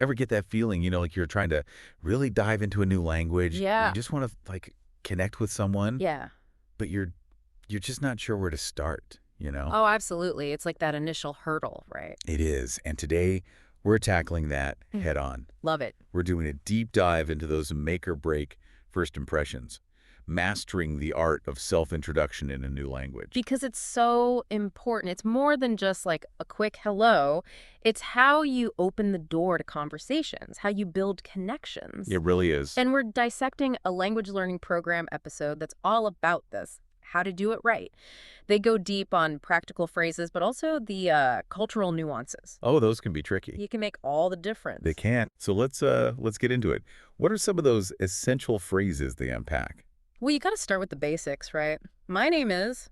Ever get that feeling, like you're trying to really dive into a new language. You Yeah. just want to connect with someone, Yeah. but you're just not sure where to start, Oh, absolutely. It's like that initial hurdle, right? It is. And today we're tackling that Mm. head on. Love it. We're doing a deep dive into those make or break first impressions, mastering the art of self-introduction in a new language. Because it's so important. It's more than just like a quick hello. It's how you open the door to conversations, how you build connections. It really is. And we're dissecting a language learning program episode that's all about this, how to do it right. They go deep on practical phrases, but also the cultural nuances. Oh, those can be tricky. You can make all the They difference. can. So let's get into it. What are some of those essential phrases they unpack? Well, you got to start with the basics, right? My name is.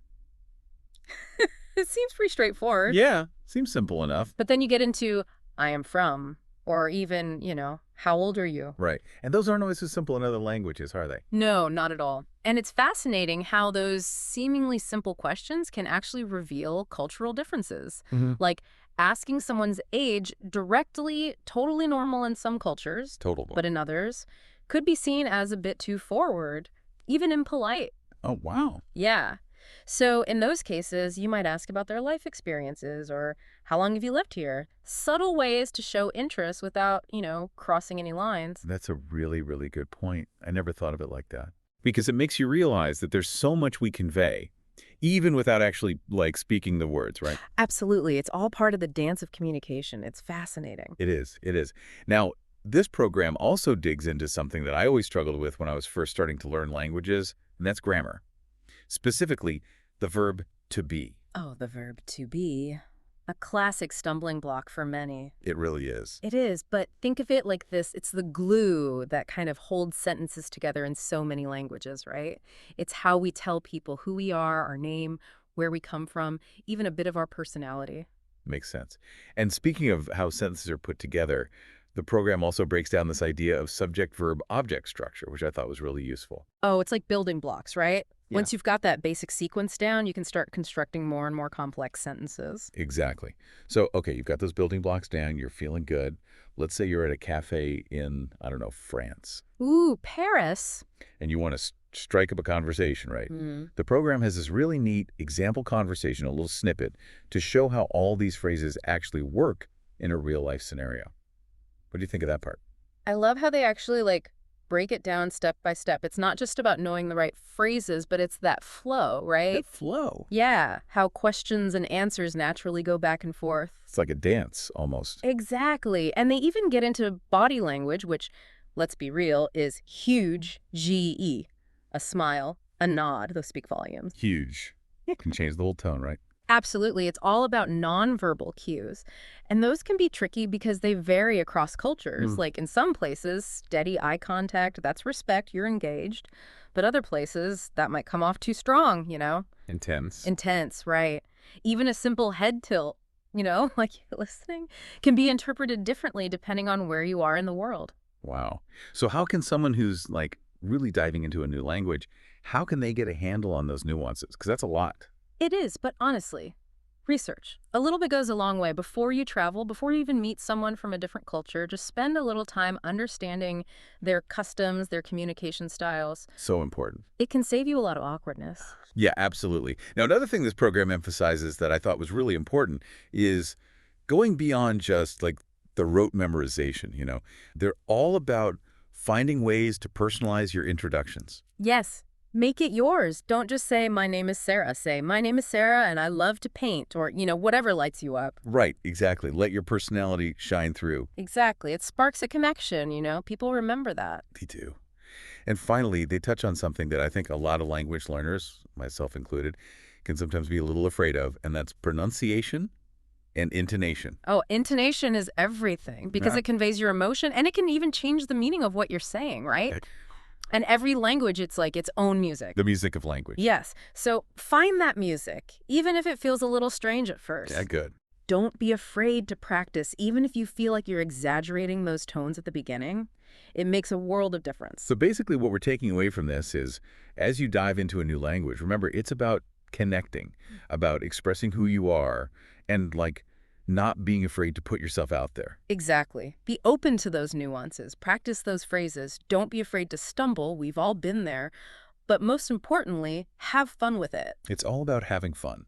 It seems pretty straightforward. Yeah, seems simple enough. But then you get into I am from, or even, how old are you? Right. And those aren't always so simple in other languages, are they? No, not at all. And it's fascinating how those seemingly simple questions can actually reveal cultural differences. Mm-hmm. Like asking someone's age directly, totally normal in some cultures, Total. but in others, could be seen as a bit too forward, even impolite. Oh, wow. Yeah. So in those cases, you might ask about their life experiences or how long have you lived here? Subtle ways to show interest without, crossing any lines. That's a really, really good point. I never thought of it like that. Because it makes you realize that there's so much we convey, even without actually, speaking the words, right? Absolutely. It's all part of the dance of communication. It's fascinating. It is. It is. Now, this program also digs into something that I always struggled with when I was first starting to learn languages, and that's grammar. Specifically, the verb to be. Oh, the verb to be. A classic stumbling block for many. It really is. It is, but think of it like this. It's the glue that kind of holds sentences together in so many languages, right? It's how we tell people who we are, our name, where we come from, even a bit of our personality. Makes sense. And speaking of how sentences are put together, the program also breaks down this idea of subject-verb-object structure, which I thought was really useful. Oh, it's like building blocks, right? Yeah. Once you've got that basic sequence down, you can start constructing more and more complex sentences. Exactly. So, okay, you've got those building blocks down. You're feeling good. Let's say you're at a cafe in, I don't know, France, Ooh, Paris. and you want to strike up a conversation, right? Mm. The program has this really neat example conversation, a little snippet, to show how all these phrases actually work in a real-life scenario. What do you think of that part? I love how they actually break it down step by step. It's not just about knowing the right phrases, but it's that flow, right? That flow. Yeah, how questions and answers naturally go back and forth. It's like a dance, almost. Exactly. And they even get into body language, which, let's be real, is huge, GE. A smile, a nod, those speak volumes. Huge. Can change the whole tone, right? Absolutely. It's all about nonverbal cues. And those can be tricky because they vary across cultures. Mm. Like in some places, steady eye contact, that's respect, you're engaged. But other places, that might come off too strong, Intense. Intense, right. Even a simple head tilt, like you're listening, can be interpreted differently depending on where you are in the world. Wow. So how can someone who's really diving into a new language, how can they get a handle on those nuances? Because that's a lot. It is, but honestly, research. A little bit goes a long way. Before you travel, before you even meet someone from a different culture, just spend a little time understanding their customs, their communication styles. So important. It can save you a lot of awkwardness. Yeah, absolutely. Now, another thing this program emphasizes that I thought was really important is going beyond just the rote memorization, They're all about finding ways to personalize your introductions. Yes, make it yours. Don't just say, my name is Sarah. Say, my name is Sarah and I love to paint, or, whatever lights you up. Right, exactly. Let your personality shine through. Exactly. It sparks a connection, People remember that. They do. And finally, they touch on something that I think a lot of language learners, myself included, can sometimes be a little afraid of, and that's pronunciation and intonation. Oh, intonation is everything because Yeah. it conveys your emotion and it can even change the meaning of what you're saying, right? Okay. And every language, it's like its own music. The music of language. Yes. So find that music, even if it feels a little strange at first. Yeah, good. Don't be afraid to practice, even if you feel like you're exaggerating those tones at the beginning. It makes a world of difference. So basically what we're taking away from this is, as you dive into a new language, remember, it's about connecting, about expressing who you are, and not being afraid to put yourself out there. Exactly. Be open to those nuances. Practice those phrases. Don't be afraid to stumble. We've all been there. But most importantly, have fun with it. It's all about having fun.